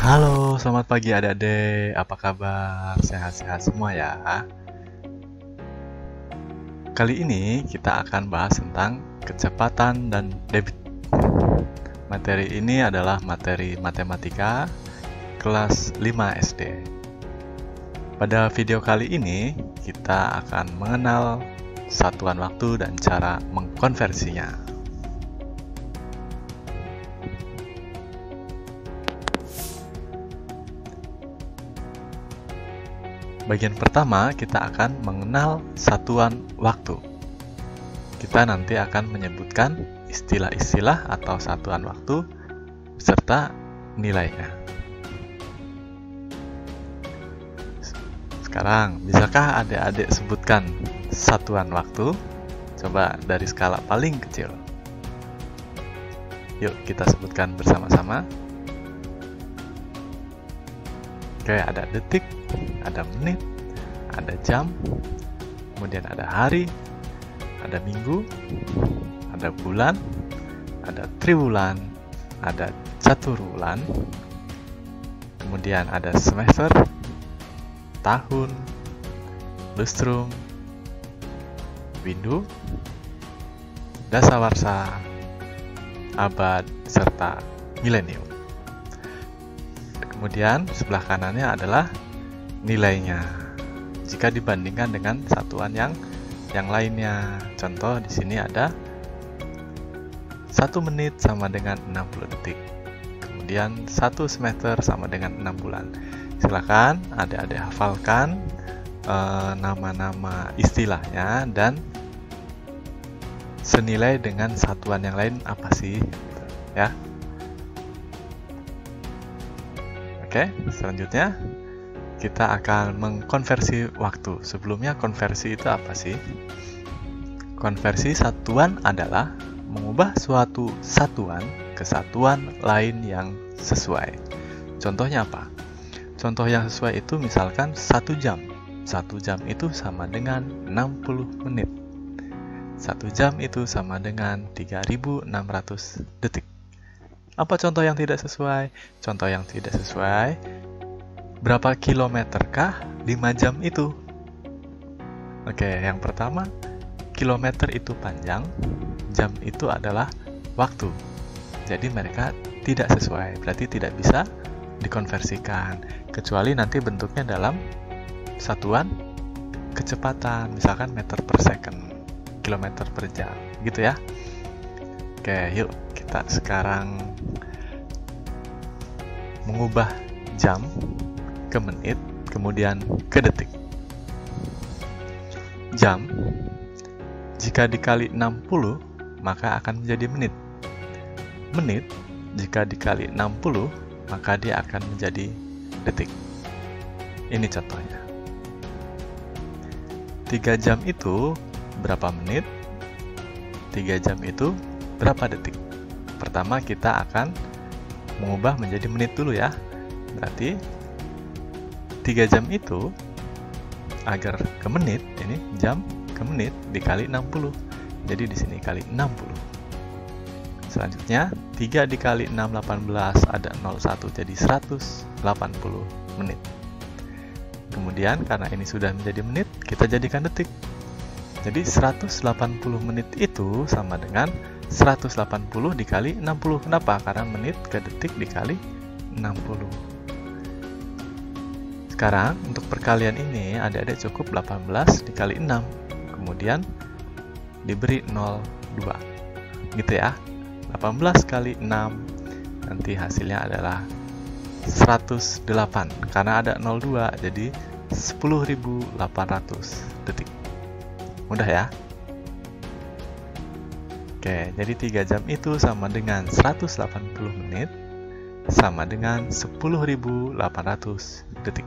Halo, selamat pagi adik-adik. Apa kabar? Sehat-sehat semua ya. Kali ini kita akan bahas tentang kecepatan dan debit. Materi ini adalah materi matematika kelas 5 SD. Pada video kali ini, kita akan mengenal satuan waktu dan cara mengkonversinya. Bagian pertama, kita akan mengenal satuan waktu. Kita nanti akan menyebutkan istilah-istilah atau satuan waktu serta nilainya. Sekarang, bisakah adik-adik sebutkan satuan waktu? Coba dari skala paling kecil. Yuk, kita sebutkan bersama-sama. Oke, ada detik, ada menit, ada jam, kemudian ada hari, ada minggu, ada bulan, ada triwulan, ada caturwulan, kemudian ada semester, tahun, lustrum, windu, dasawarsa, abad, serta milenium. Kemudian sebelah kanannya adalah nilainya jika dibandingkan dengan satuan yang lainnya. Contoh di sini ada 1 menit sama dengan 60 detik. Kemudian 1 semester sama dengan 6 bulan. Silakan adik-adik hafalkan nama-nama istilahnya dan senilai dengan satuan yang lain apa sih, ya. Oke, selanjutnya kita akan mengkonversi waktu. Sebelumnya, konversi itu apa sih? Konversi satuan adalah mengubah suatu satuan ke satuan lain yang sesuai. Contohnya apa? Contoh yang sesuai itu misalkan 1 jam. 1 jam itu sama dengan 60 menit. 1 jam itu sama dengan 3.600 detik. Apa contoh yang tidak sesuai? Contoh yang tidak sesuai, berapa kilometerkah 5 jam itu? Oke, yang pertama, kilometer itu panjang, jam itu adalah waktu. Jadi mereka tidak sesuai, berarti tidak bisa dikonversikan. Kecuali nanti bentuknya dalam satuan kecepatan, misalkan meter per second, kilometer per jam, gitu ya. Oke, yuk kita sekarang mengubah jam ke menit, kemudian ke detik. Jam, jika dikali 60, maka akan menjadi menit. Menit, jika dikali 60, maka dia akan menjadi detik. Ini contohnya. 3 jam itu berapa menit? 3 jam itu berapa detik? Pertama kita akan mengubah menjadi menit dulu ya. Berarti 3 jam itu agar ke menit, ini jam ke menit dikali 60. Jadi di sini kali 60. Selanjutnya 3 dikali 6 18 ada 01 jadi 180 menit. Kemudian karena ini sudah menjadi menit, kita jadikan detik. Jadi 180 menit itu sama dengan 180 dikali 60. Kenapa? Karena menit ke detik dikali 60. Sekarang untuk perkalian ini adik-adik cukup 18 dikali 6. Kemudian diberi 02. Gitu ya. 18 kali 6 nanti hasilnya adalah 108. Karena ada 02 jadi 10.800 detik. Mudah ya? Oke, jadi 3 jam itu sama dengan 180 menit sama dengan 10.800 detik.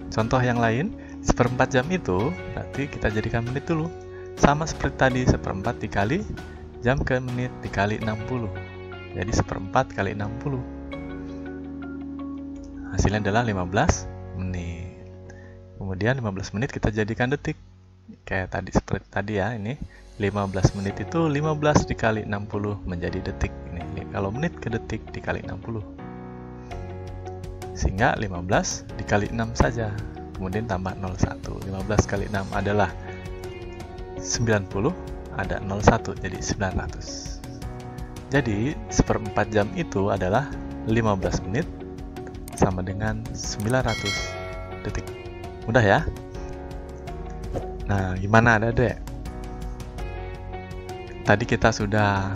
Contoh yang lain, 1/4 jam itu berarti kita jadikan menit dulu. Sama seperti tadi, 1/4 dikali jam ke menit dikali 60. Jadi 1/4 kali 60. Hasilnya adalah 15 menit. Kemudian 15 menit kita jadikan detik. Kayak tadi, seperti tadi ya, ini 15 menit itu 15 dikali 60 menjadi detik. Ini Kalau menit ke detik dikali 60. Sehingga 15 dikali 6 saja. Kemudian tambah 01. 15 kali 6 adalah 90, ada 01 jadi 900. Jadi seperempat jam itu adalah 15 menit sama dengan 900 detik. Mudah ya? Nah, gimana Adik-adik? Tadi kita sudah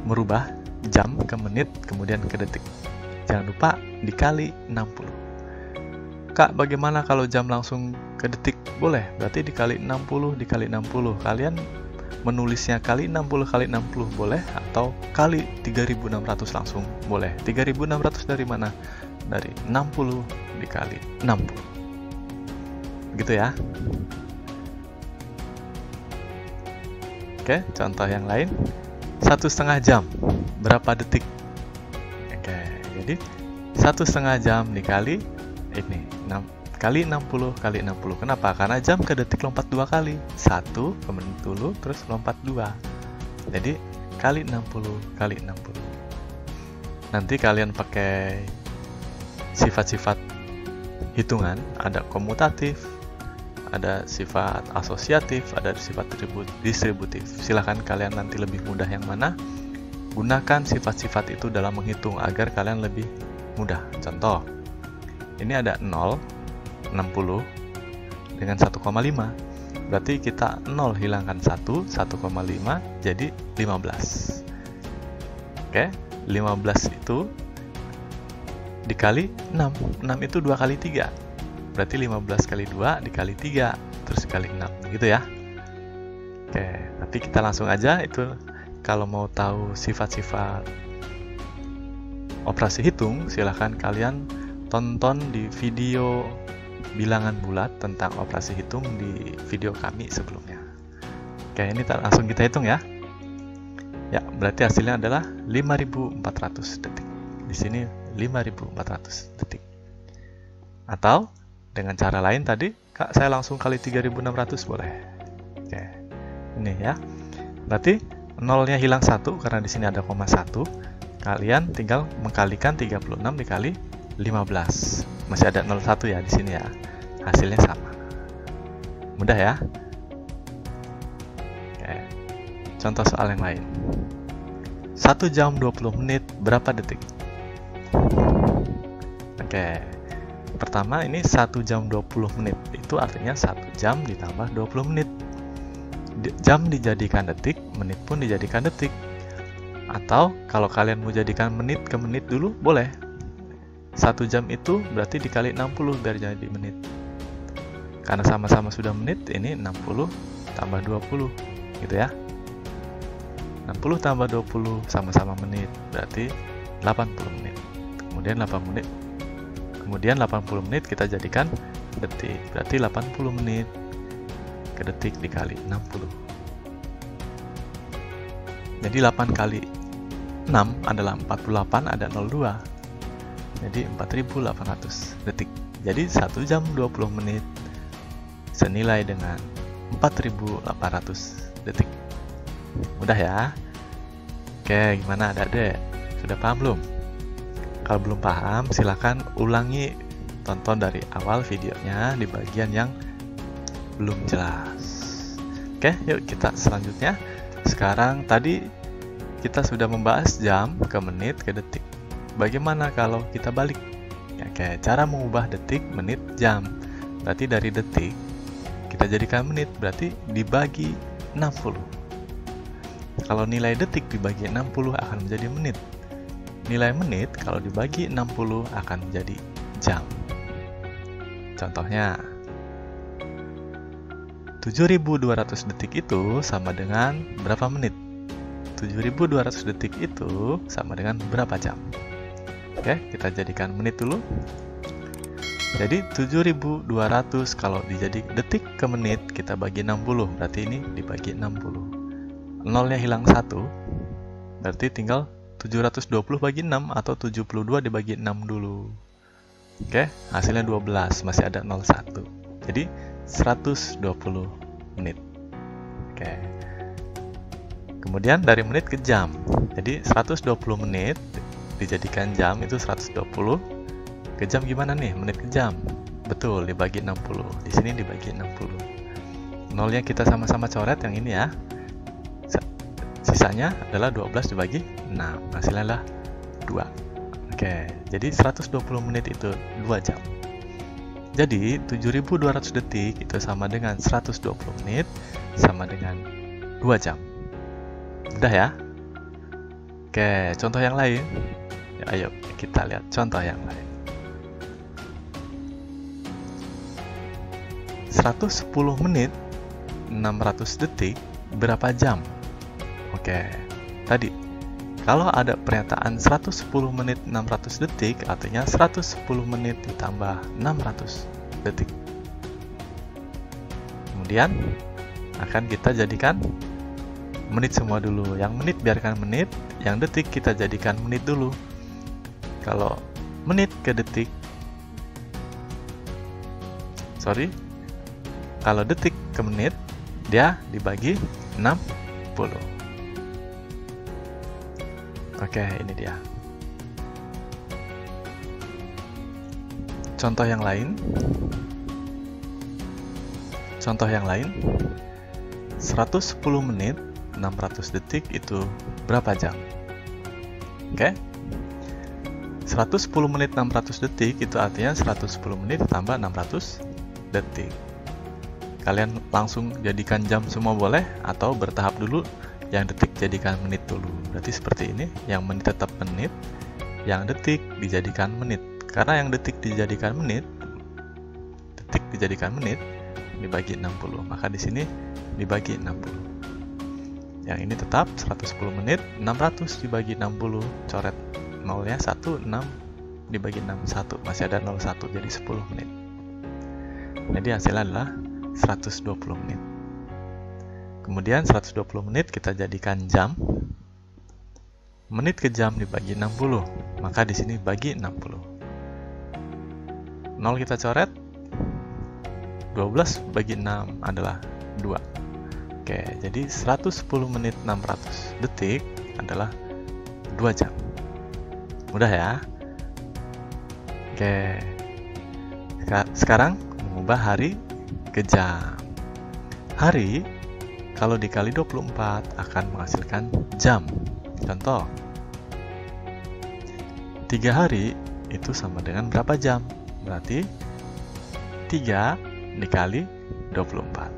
merubah jam ke menit, kemudian ke detik. Jangan lupa dikali 60. Kak, bagaimana kalau jam langsung ke detik? Boleh, berarti dikali 60 dikali 60. Kalian menulisnya kali 60 kali 60 boleh, atau kali 3600 langsung boleh. 3600 dari mana? Dari 60 dikali 60. Gitu ya. Oke, contoh yang lain. 1,5 jam berapa detik? Oke, jadi 1,5 jam dikali ini 6 kali 60 kali 60. Kenapa? Karena jam ke detik lompat 2 kali. 1 ke menit dulu, terus lompat 2. Jadi kali 60 kali 60. Nanti kalian pakai sifat-sifat hitungan, ada komutatif, ada sifat asosiatif, ada sifat distributif. Silahkan kalian nanti lebih mudah yang mana. Gunakan sifat-sifat itu dalam menghitung agar kalian lebih mudah. Contoh, ini ada 0, 60 dengan 1,5. Berarti kita 0 hilangkan 1, 1,5 jadi 15. Oke, 15 itu dikali 6. 6 itu 2 kali 3. Berarti 15 kali 2 dikali 3, terus dikali 6, gitu ya. Oke, nanti kita langsung aja itu. Kalau mau tahu sifat-sifat operasi hitung, silahkan kalian tonton di video bilangan bulat tentang operasi hitung di video kami sebelumnya. Oke, ini langsung kita hitung ya. Ya, berarti hasilnya adalah 5.400 detik. Di sini 5.400 detik. Atau dengan cara lain tadi, Kak, saya langsung kali 3.600 boleh. Oke, ini ya. Berarti nolnya hilang 1 karena di sini ada koma 1. Kalian tinggal mengkalikan 36 dikali 15. Masih ada 01 ya di sini ya. Hasilnya sama. Mudah ya? Oke. Contoh soal yang lain. 1 jam 20 menit berapa detik? Oke. Pertama ini 1 jam 20 menit. Itu artinya 1 jam ditambah 20 menit. Jam dijadikan detik, menit pun dijadikan detik. Atau kalau kalian mau jadikan menit ke menit dulu, boleh. 1 jam itu berarti dikali 60 biar jadi menit. Karena sama-sama sudah menit, ini 60 tambah 20, gitu ya. 60 tambah 20 sama-sama menit, berarti 80 menit. Kemudian 80 menit kita jadikan detik, berarti 80 menit ke detik dikali 60. Jadi 8 kali 6 adalah 48, ada 02. Jadi 4.800 detik. Jadi 1 jam 20 menit senilai dengan 4.800 detik. Mudah ya? Oke, gimana Adik-adik? Sudah paham belum? Kalau belum paham, silakan ulangi, tonton dari awal videonya di bagian yang belum jelas. Oke, yuk kita selanjutnya. Sekarang tadi kita sudah membahas jam ke menit ke detik. Bagaimana kalau kita balik? Oke, cara mengubah detik, menit, jam. Berarti dari detik kita jadikan menit, berarti dibagi 60. Kalau nilai detik dibagi 60 akan menjadi menit. Nilai menit kalau dibagi 60 akan menjadi jam. Contohnya, 7.200 detik itu sama dengan berapa menit? 7.200 detik itu sama dengan berapa jam? Oke, kita jadikan menit dulu. Jadi 7.200 kalau dijadi detik ke menit, kita bagi 60. Berarti ini dibagi 60. Nolnya hilang 1. Berarti tinggal 720 bagi 6 atau 72 dibagi 6 dulu. Oke, hasilnya 12, masih ada 01. Jadi 120 menit. Oke. Kemudian dari menit ke jam. Jadi 120 menit dijadikan jam itu 120. Ke jam gimana nih? Menit ke jam. Betul, dibagi 60. Di sini dibagi 60. Nolnya kita sama-sama coret yang ini ya. Sisanya adalah 12 dibagi 6. Hasilnya adalah 2. Oke, jadi 120 menit itu 2 jam. Jadi 7200 detik itu sama dengan 120 menit sama dengan 2 jam. Udah ya? Oke, contoh yang lain. Ya, ayo kita lihat contoh yang lain. 110 menit 600 detik berapa jam? Oke, tadi kalau ada pernyataan 110 menit 600 detik, artinya 110 menit ditambah 600 detik. Kemudian akan kita jadikan menit semua dulu. Yang menit biarkan menit, yang detik kita jadikan menit dulu. Kalau menit ke detik, kalau detik ke menit, dia dibagi 60. Oke, ini dia. Contoh yang lain. 110 menit 600 detik itu berapa jam? Oke. 110 menit 600 detik itu artinya 110 menit tambah 600 detik. Kalian langsung jadikan jam semua boleh, atau bertahap dulu, yang detik jadikan menit dulu. Berarti seperti ini, yang menit tetap menit, yang detik dijadikan menit. Karena yang detik dijadikan menit dibagi 60, maka di sini dibagi 60. Yang ini tetap 110 menit, 600 dibagi 60, coret nolnya 1, 6 dibagi 6, 1, masih ada 0, 1, jadi 10 menit. Jadi hasilnya adalah 120 menit. Kemudian 120 menit kita jadikan jam. Menit ke jam dibagi 60, maka di sini bagi 60. 0 kita coret, 12 bagi 6 adalah 2. Oke, jadi 110 menit 600 detik adalah 2 jam. Mudah ya? Oke. Sekarang mengubah hari ke jam. Hari kalau dikali 24 akan menghasilkan jam. Contoh. 3 hari itu sama dengan berapa jam? Berarti 3 dikali 24.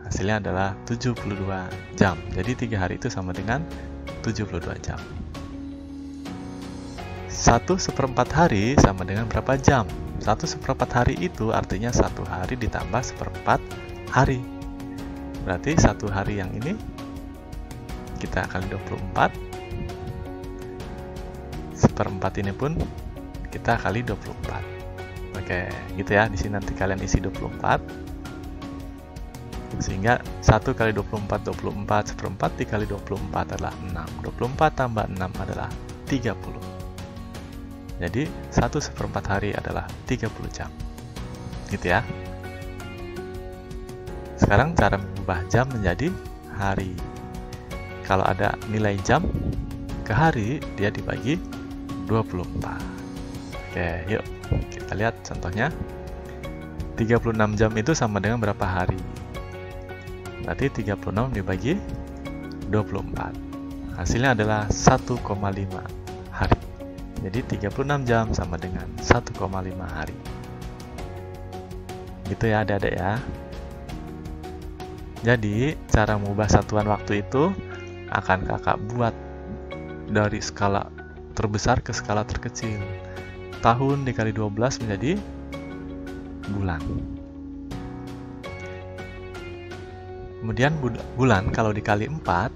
Hasilnya adalah 72 jam. Jadi 3 hari itu sama dengan 72 jam. 1/4 hari sama dengan berapa jam? 1/4 hari itu artinya 1 hari ditambah 1/4 hari. Berarti 1 hari yang ini kita kali 24. 1/4 ini pun kita kali 24. Oke, gitu ya. Di sini nanti kalian isi 24. Sehingga 1 kali 24, 24, 1/4 dikali 24 adalah 6. 24 tambah 6 adalah 30. Jadi 1/4 hari adalah 30 jam. Gitu ya. Sekarang cara mengubah jam menjadi hari. Kalau ada nilai jam ke hari, dia dibagi 24. Oke, yuk kita lihat contohnya. 36 jam itu sama dengan berapa hari? Berarti 36 dibagi 24. Hasilnya adalah 1,5 hari. Jadi 36 jam sama dengan 1,5 hari. Gitu ya adik-adik ya. Jadi cara mengubah satuan waktu itu akan kakak buat dari skala terbesar ke skala terkecil. Tahun dikali 12 menjadi bulan. Kemudian bulan kalau dikali 4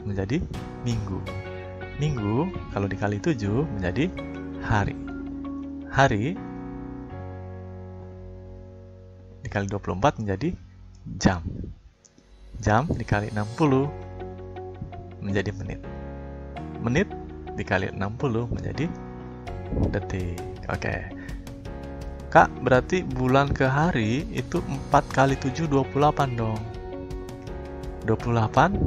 menjadi minggu. Minggu kalau dikali 7 menjadi hari. Hari dikali 24 menjadi jam. Jam dikali 60 menjadi menit. Menit dikali 60 menjadi detik. Oke. Kak, berarti bulan ke hari itu 4 kali 7, 28 dong. 28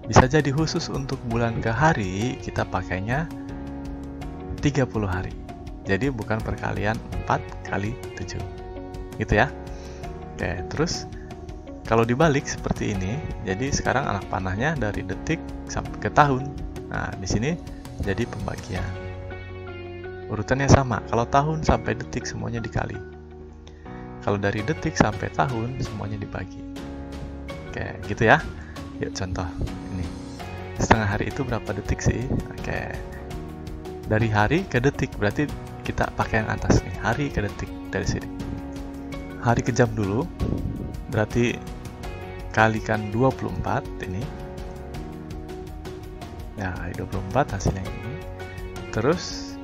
bisa jadi khusus untuk bulan ke hari, kita pakainya 30 hari. Jadi bukan perkalian 4 kali 7. Gitu ya. Oke, terus kalau dibalik seperti ini, jadi sekarang anak panahnya dari detik sampai ke tahun. Nah, di sini jadi pembagian. Urutannya sama, kalau tahun sampai detik semuanya dikali. Kalau dari detik sampai tahun semuanya dibagi. Oke, gitu ya. Yuk contoh ini. Setengah hari itu berapa detik sih? Oke. Dari hari ke detik, berarti kita pakai yang atas nih, hari ke detik dari sini. Hari ke jam dulu, berarti kalikan 24 ini. Ya, 24 hasilnya ini. Terus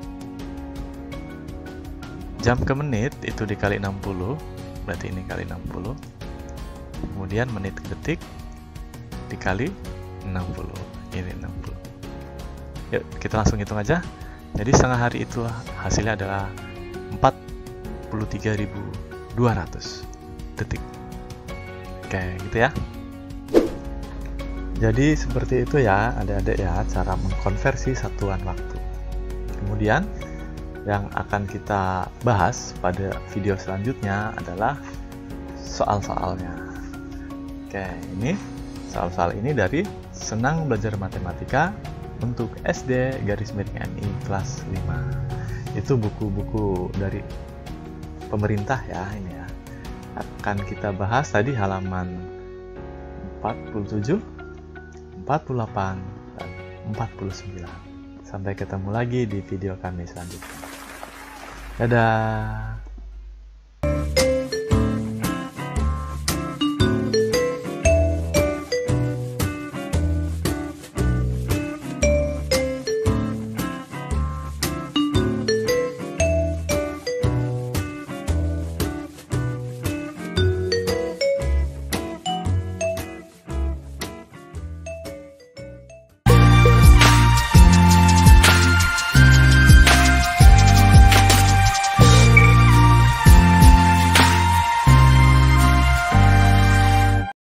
jam ke menit itu dikali 60, berarti ini kali 60. Kemudian menit ke detik dikali 60, ini 60. Yuk kita langsung hitung aja. Jadi setengah hari itu hasilnya adalah 43.200 detik. Oke, gitu ya. Jadi seperti itu ya adik-adik ya, cara mengkonversi satuan waktu. Kemudian yang akan kita bahas pada video selanjutnya adalah soal-soalnya. Oke, ini soal-soal ini dari Senang Belajar Matematika untuk SD _MI kelas 5. Itu buku-buku dari pemerintah ya ini ya. Akan kita bahas tadi halaman 47, 48, dan 49. Sampai ketemu lagi di video kami selanjutnya. Dadah!